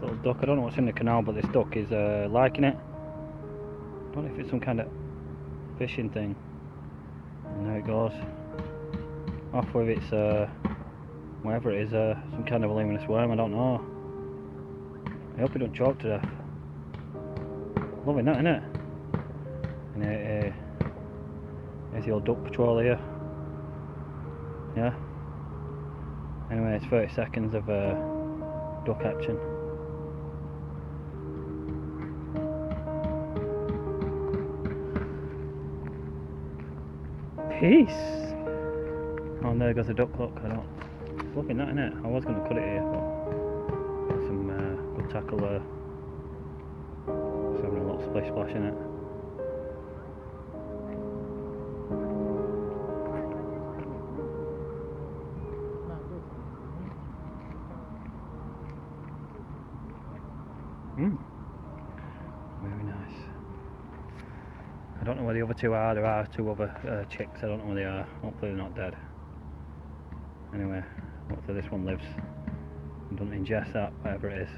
little duck. I don't know what's in the canal, but this duck is liking it. I don't know if it's some kind of fishing thing. And there it goes. Off with its whatever it is, some kind of a luminous worm, I don't know. I hope it don't choke to death. Loving that, innit? And here's the old duck patrol here. Yeah. Anyway, it's 30 seconds of duck action. Peace! Oh, and there goes the duck, look. Loving that, innit? I was going to cut it here, but got some good tackle there. Just having a little splish splash in it. Very nice. I don't know where the other two are. There are two other chicks. I don't know where they are. Hopefully they're not dead. Anyway, hopefully this one lives and doesn't ingest that, whatever it is.